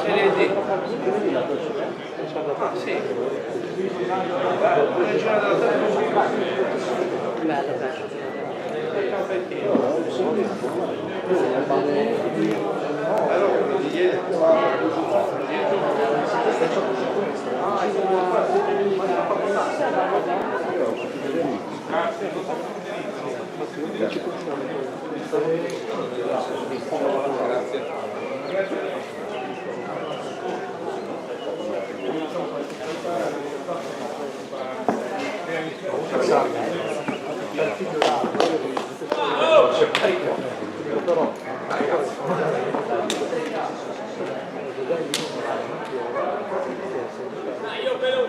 Serie D. Sì. Bello, bello.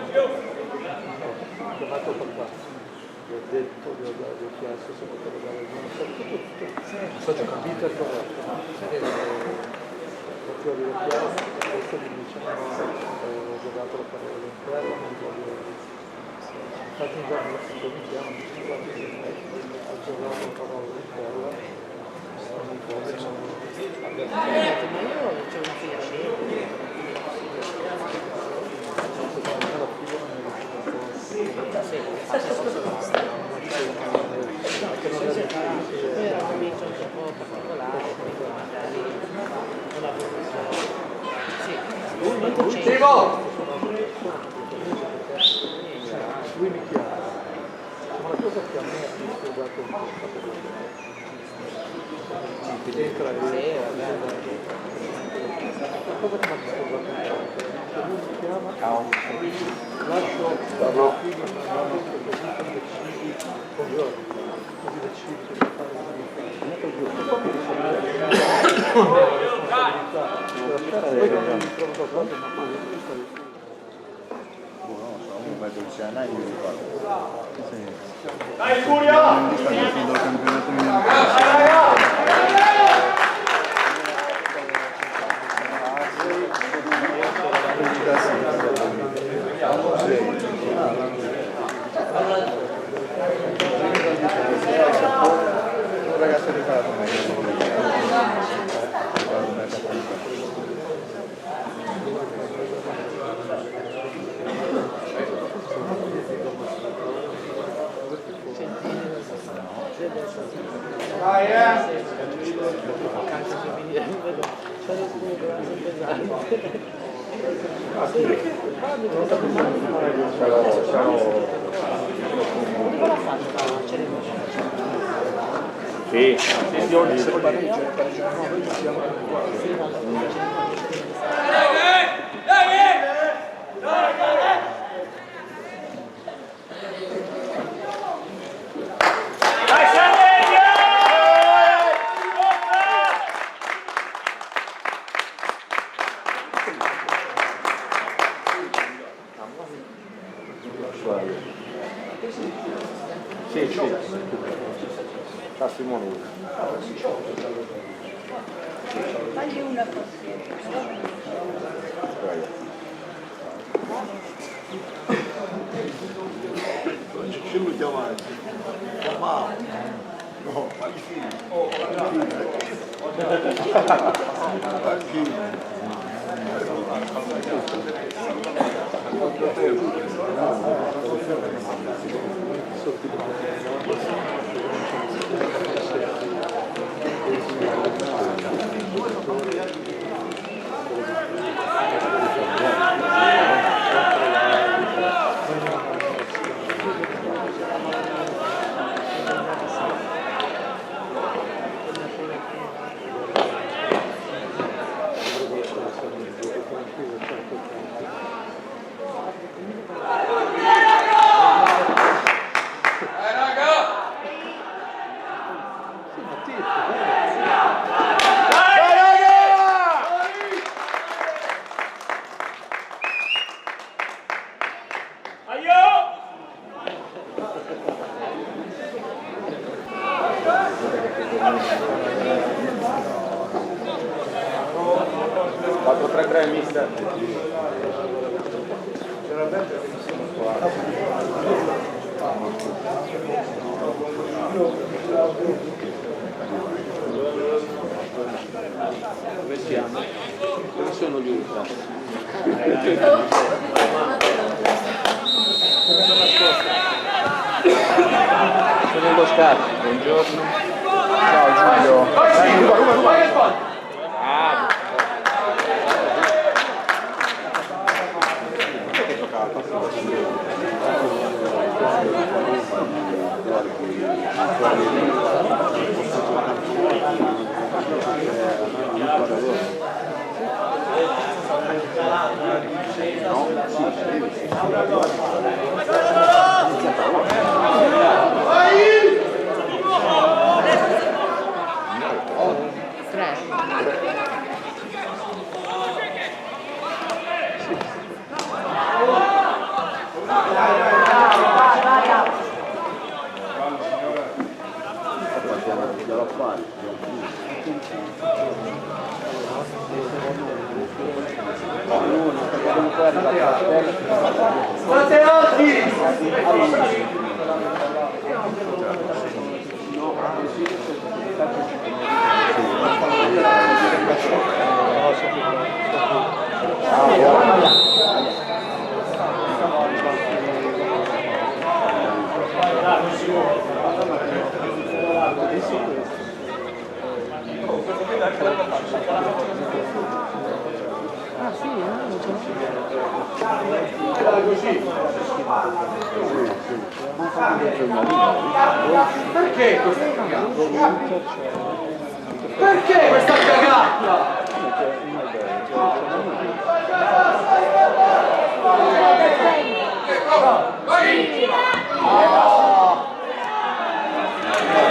Lui mi chiama, ma la cosa che a me ha disturbato un po' entra e la cosa che mi ha disturbato un po' lui mi chiama, lascio la figlia così con Giorgio, così decidi cosa fare e poi mi dice la responsabilità poi quando mi trovo da quando ma poi Dai Furio! Sì, Simone. Fagli una così. Ci lui chiamati. Chiamavo. No, fagli Dove siamo? Dove sono gli ultra? Sono imboscati. Buongiorno. Ciao Giulio. Perché questa cagata? Perché questa cagata?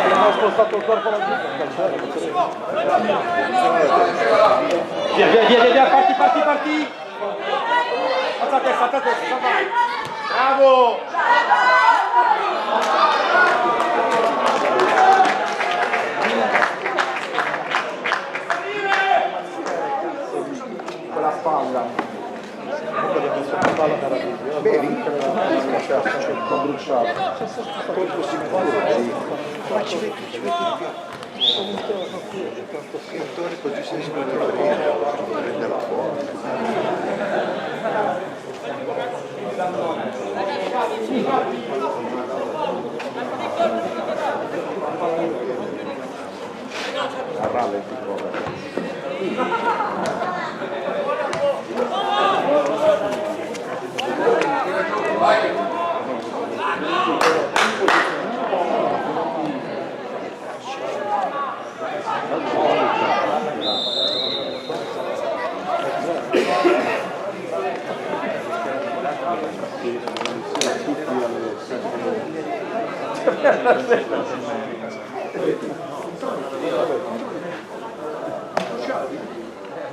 Abbiamo spostato il corpo alla via, parti! Alza testa, vai! Bravo! Con la spalla. Comunque gli ha messo la spalla per la bevi? C'è un po' bruciato. Colpo ma ci metti di più. Giocatore così si prenderà fuori. A rallenti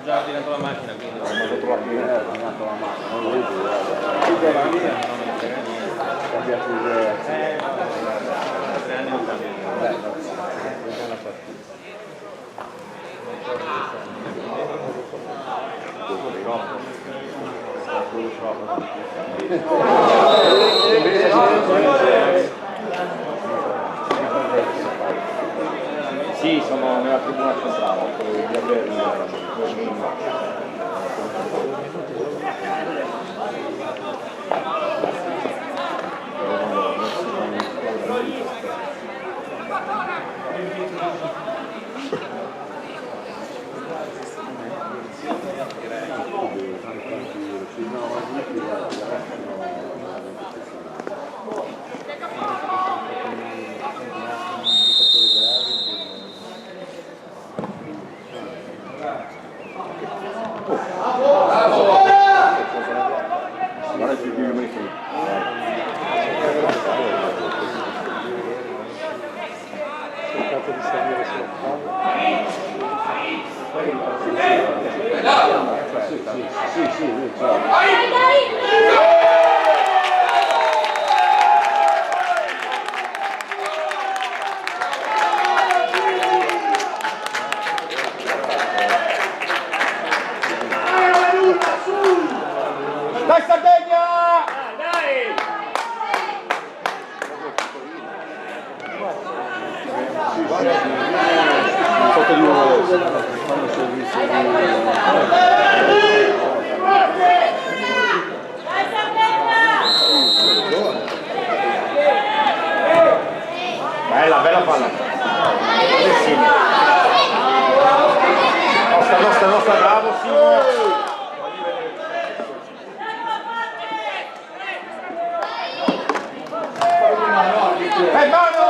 Già dentro la macchina, quindi non lo trovo più la macchina, non lo vedo. Chiude la linea, cambiato idea. 3 anni non cambia. Buona partita. Sì, sono nella tribuna centrale, di avere cercato di salire sulla palla. Sì, lui Dai Sardegna! Dai! Sotto di uno adesso. Fanno il servizio bella, bella palla. Nostra, bravo Simo. Mano!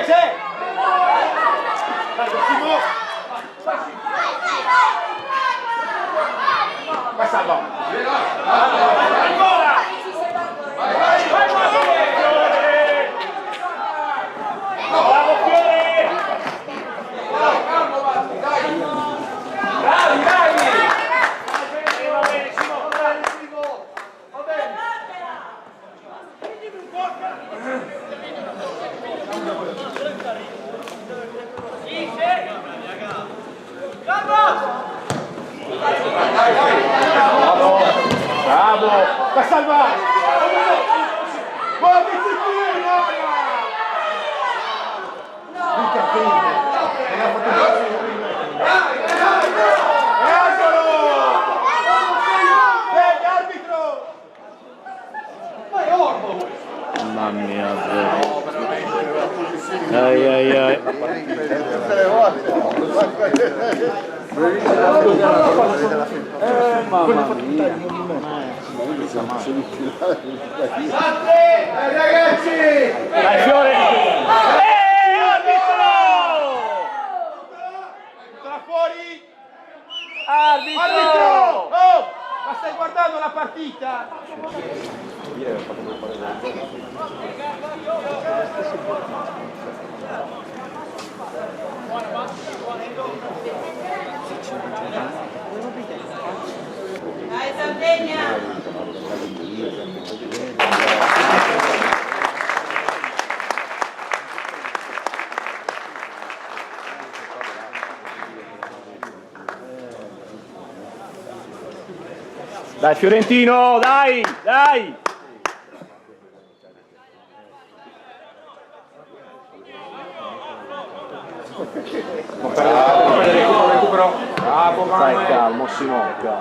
C'è! Vai Salvo! Bravo Fiore! Bravi! Va bene Simo! Va bene! Bravo! Va salvare! Buon mamma mia, ai. Mamma mia. Ragazzi! Dai Fiore! Arbitro! Sta fuori! Arbitro! Oh! Ma stai guardando la partita? Dai Sardegna! Dai Fiorentino, dai! Recupero. Bravo, Stai calmo, Simocca.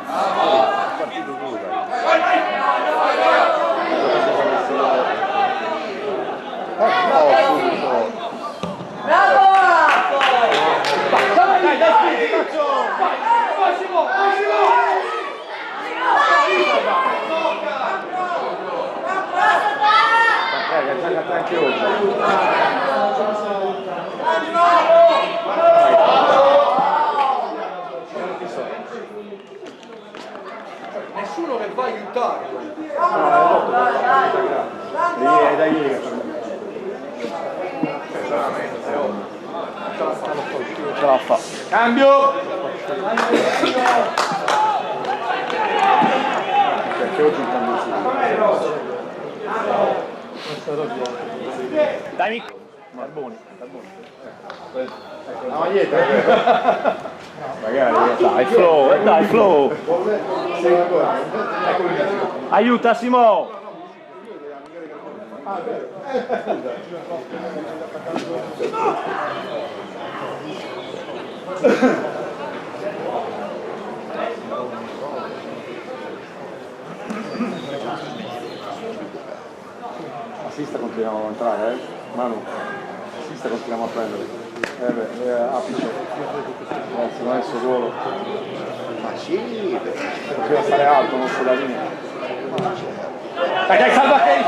Bravo! Dai, faccio! Vai, Simo! Giocate anche oggi. Nessuno che va a aiutare. È da ieri. Ce la fa. Cambio! Perché oggi il cambio dai Carboni. La maglietta. Magari. Dai Flo. Aiuta Simo. A sinistra continuiamo a entrare, Manu. A sinistra continuiamo a prendere. Apice. Grazie, non è il suo ruolo. Ma sì, Poteva stare alto, non sulla linea. Dai, salva che!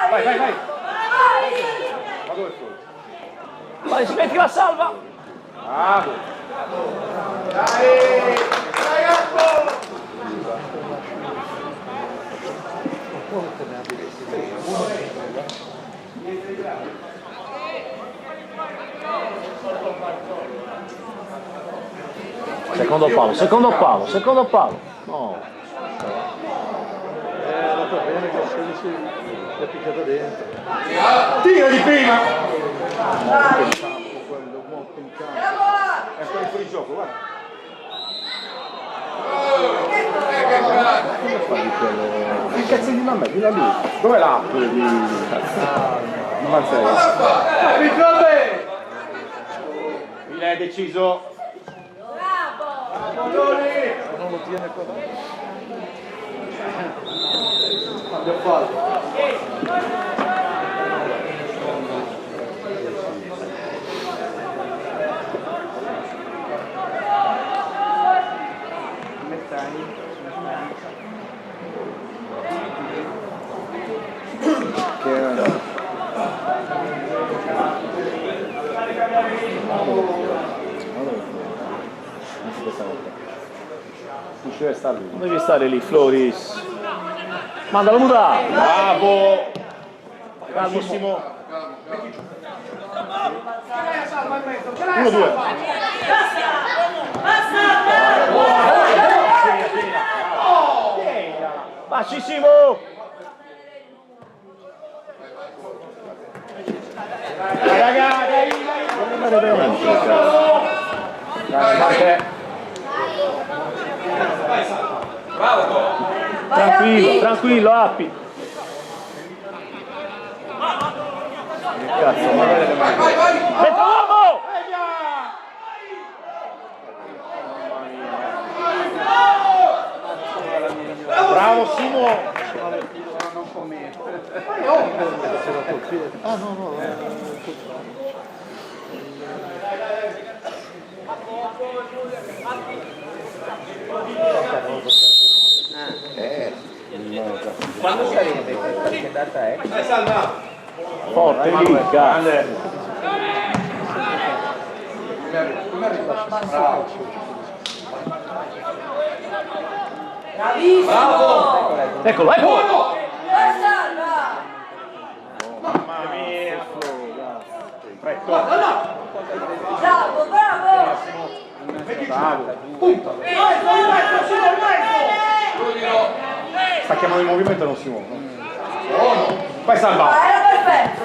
Vai! Ma dove sono? Vai, smetti la salva! Bravo! Secondo palo. No. La tua bene che 16 ti ha picchiato dentro. Tira di prima! Quello molto in campo. È ancora fuori gioco, guarda. Come fai quello? Che cazzo di mamma? Di là lì. Dov'è l'app di Manzella? Il è deciso. Bravo! Non lo tiene qua. Abbiamo fatto. Non devi stare lì, Floris. Mandalo muta! Bravo! Bravissimo! 1-2. Bassissimo! Dai! Non andare veramente. Dai, Tranquillo, Appi. Che cazzo, ma uomo! bravo Simo! Non commento. Ah no. Quando sarete? Che data è? Forte lì, cazzo. Bravissimo! Eccolo! Salva! Mamma mia! Fretto! Bravo! Sta chiamando il movimento e non si muove. Vai salva! Era perfetto!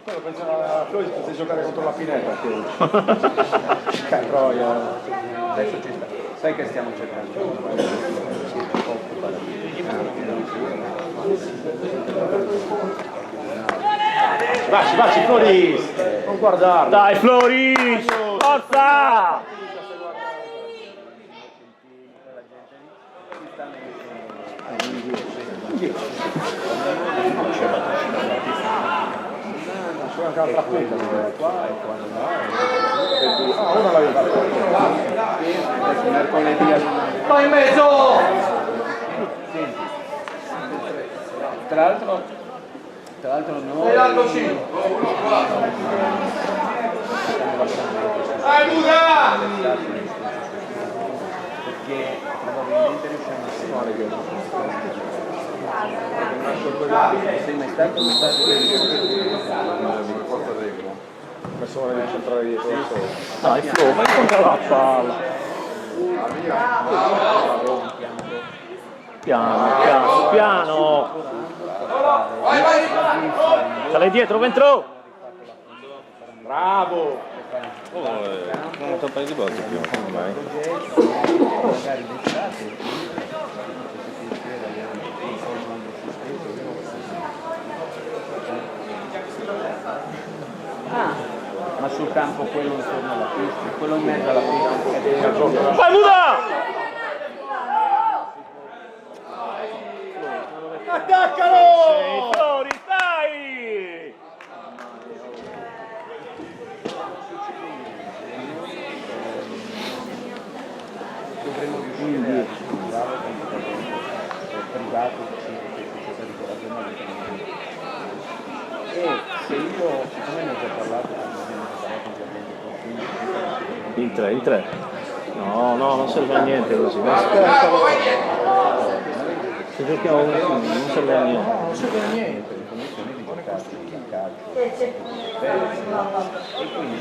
Quello pensa a Floris potesse giocare contro la Pineta. Che troia. Adesso ci sta. Sai che stiamo cercando? Vacci, Floris! Non guardarlo! Dai, Floris! Forza! C'è anche altra punta, qua e qua là. Ah, una l'aveva fatta. Mercoledì al... Vai in mezzo! Tra l'altro noi... Sei l'arcocino! Vai Buda! Perché probabilmente riusciamo a sei mai stato Messo ora di centrare dietro. Dai, Flo, vai contro la palla. Piano. Sale dietro, Ventro. Bravo! un paio di volte più, ormai. Magari d'estate. Ma sul campo quello intorno alla pista, quello in mezzo alla pista. Vai Buda! Attaccalo! Sei Flori, dai! Dovremmo riuscire a privato di in tre. No, non serve a niente così. Se giochiamo così non serve a niente. Non serve a niente. E quindi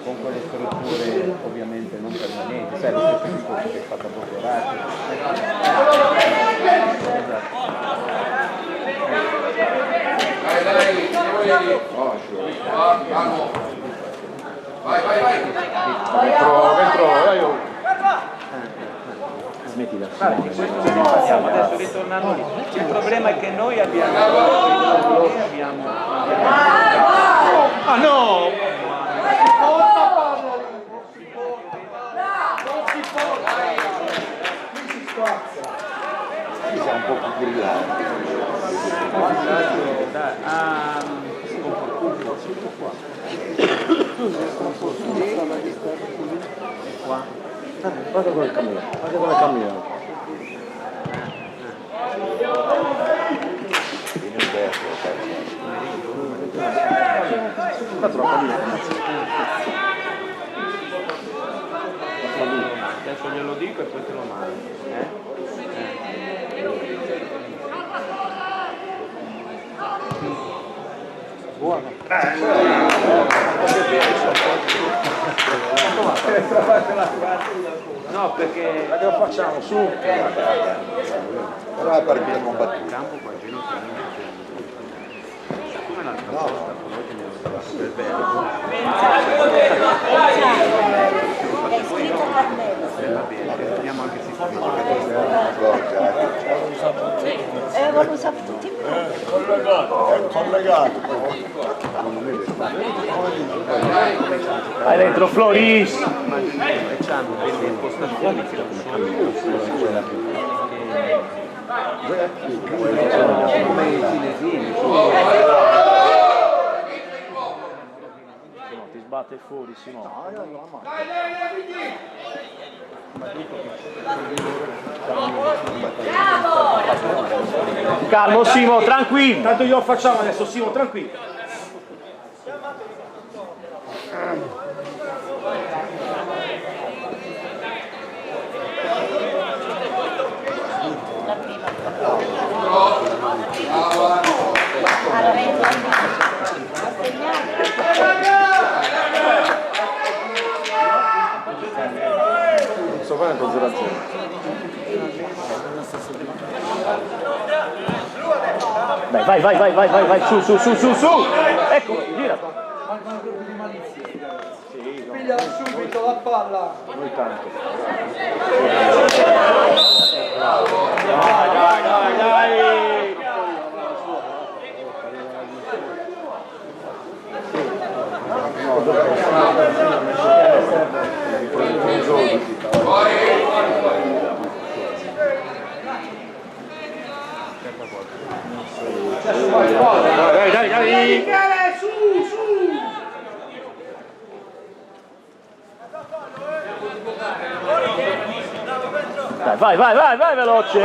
con quelle strutture ovviamente non permanenti, sai, lo stesso discorso che è fatto proprio Rati. Smettila. Adesso ritornando lì. Il problema è che noi abbiamo. Ah no! Siamo un po' più brillanti. Guarda come cammina, guarda come cammina. Adesso glielo dico e poi te lo mando. Buono. No, perché Ma che lo facciamo su? Però perché abbiamo battuto. campo qua Gino come l'altra volta, quello che ne ho trovato per bello. Va bene, vediamo anche se Avevo usato tutti i Collegato. Vai dentro Floris! e c'hanno delle impostazioni che come i cinesini. Ti sbatte fuori, Simo. Calmo Simo, tranquillo. Tanto glielo facciamo adesso, Simo, tranquillo. Sto facendo 0-0. Vai, su. Ecco, gira. Piglia subito la palla. Noi tanto. Dai. Dai. Vai veloce.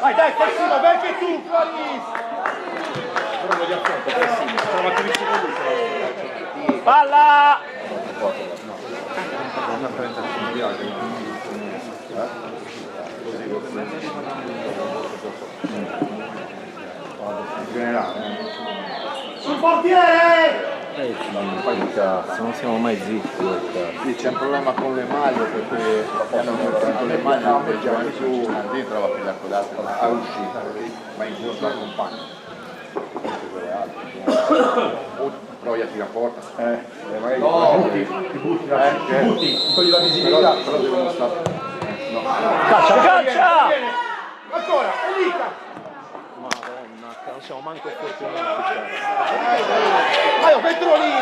Vai, dai, Tessino, vai anche tu, Floris! Però non gli affronto, Tessino, stava più vicino a lui. Palla. Sul portiere! Non siamo mai zitti. Sì, c'è un problema con le maglie perché hanno messo le maglie non appoggiavano più dentro la pila codata a uscita, ma in corso al compagno. Provi a tirare forte. Magari ti butti, togli la visibilità, però devono stare. No. Calcia! Ancora, è lì! Madonna, non siamo manco fortunati. Vai, dentro lì!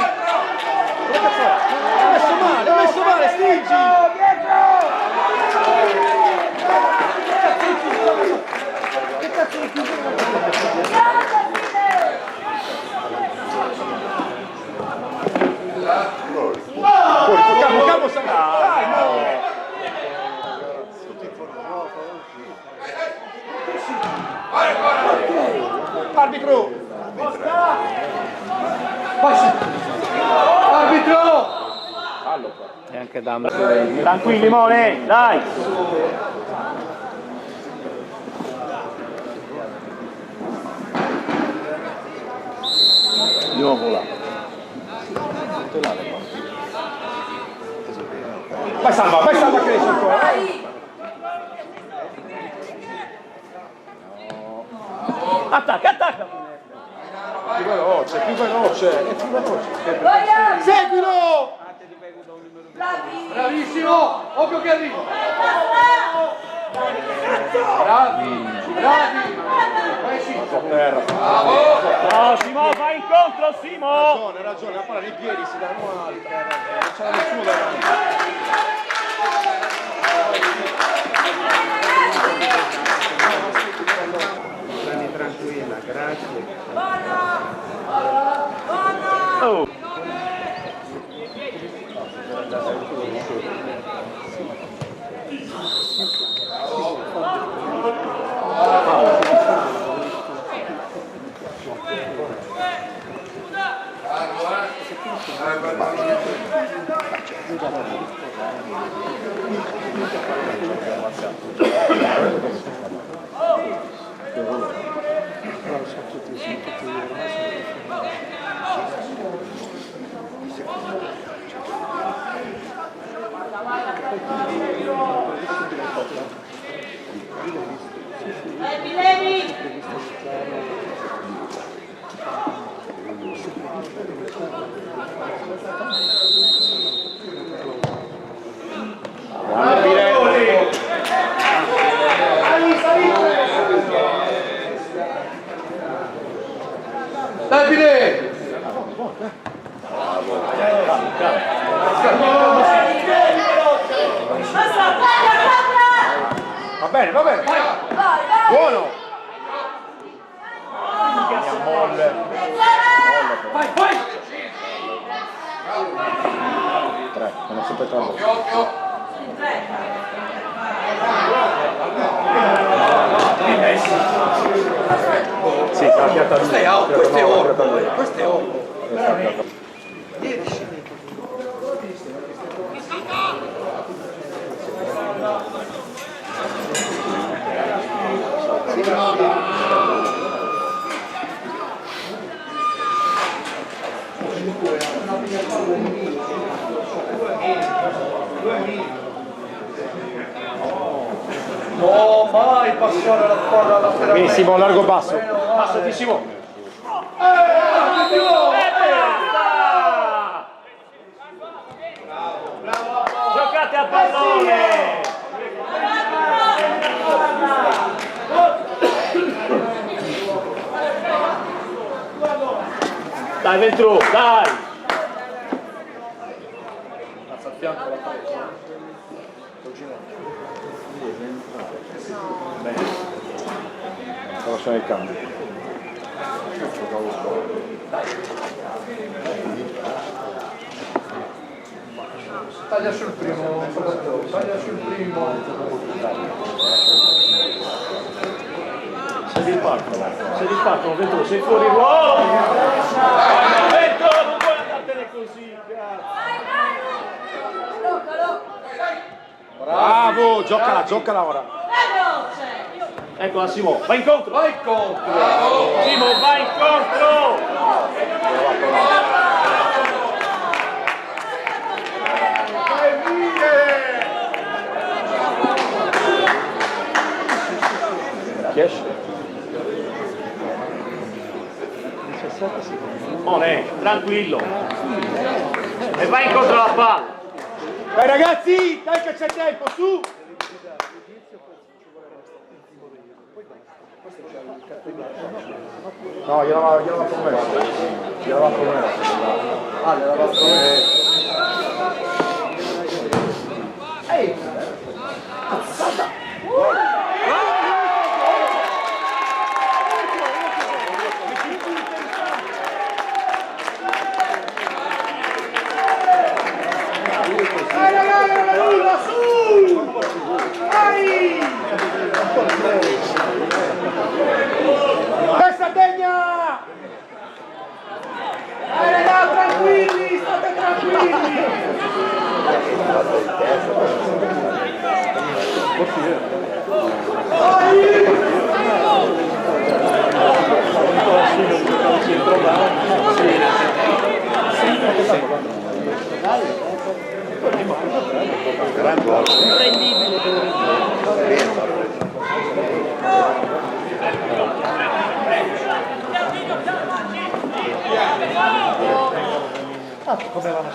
Hai messo male, stringi! Che cazzo di Calmo, dai, no! Arbitro! che dà... Tranquilli, Mone, dai! Di nuovo là. Vai Salva, cresce ancora. Attacca! Più veloce. Seguilo! Bravissimo! Occhio che arriva! Bravi! Vai Simo! No, Simo, vai incontro, Simo! Hai ragione, la palla nei piedi si danno alta. Non c'era nessuno davanti. Stai tranquilla, grazie. Oh. Davide! Va bene. Buono! Vai! 3, non ho sempre trovato. Sì, sta piatta lui. Questo è oro! No, mai passare la palla laterale! Benissimo, largo basso. Passatissimo! Giocate a pallone! Dai Ventru, dai! Passa al fianco la palla. Lascia nel cambio. Taglia sul primo, taglia sul primo. Se ripartono, Ventru, sei fuori ruolo! Ventru, non puoi andartene così, cazzo! Bravo, giocala ora. Eccola Simo, vai incontro! Vai contro! Simo, vai incontro! Chi esce? Mone, tranquillo! E vai incontro alla palla! Vai ragazzi, dai che c'è tempo, su! No, gliel'aveva promesso. Ah, gliel'aveva promesso. Ehi! Testa degna! Tranquilli, state tranquilli! Gran gol. Come vanno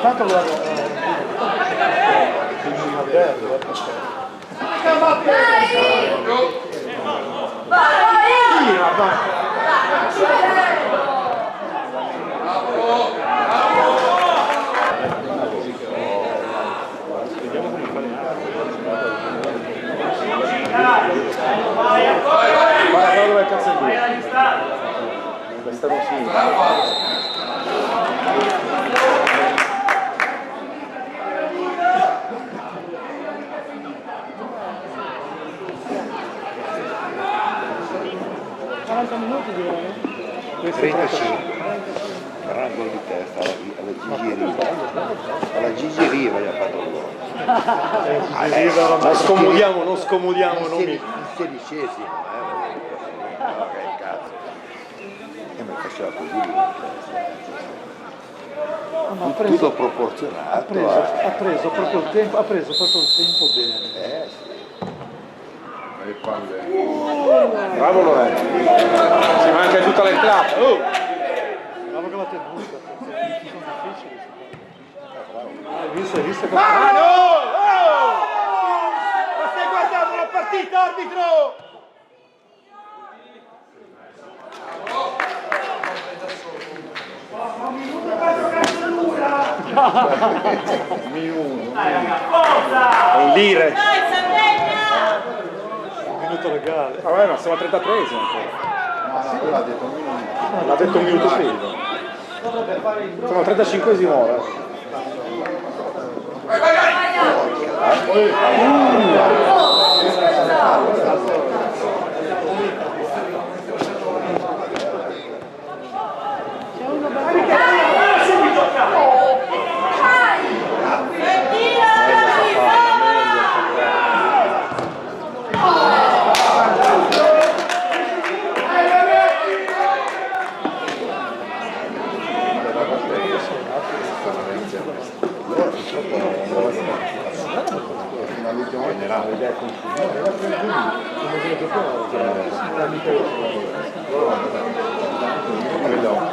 tanto guarda Guarda dove cazzo è lui? Questa non si. minuti direi. 35. Farà un gol di testa alla Gigi Riva. Alla Gigi Riva gli ha fatto il gol. Non scomodiamo, non scomodiamo. Il 16esimo, che cazzo. E mi faceva così. Tutto proporzionato. Ha preso proprio il tempo bene. Sì. Bravo Lorenzo. Si manca tutta l'entrata. Bravo che la tenuta, perché sono difficili. Hai visto che... Ah no! Ma stai guardando la partita, arbitro! Un lire. Un minuto legale. Vabbè, ma siamo al 33esimo ancora. L'ha detto un minuto. L'ha detto un minuto prima. Sono al 35esimo ora.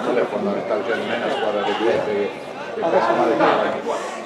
Quello è fondamentale, cioè non è una squadra regolare che fa male.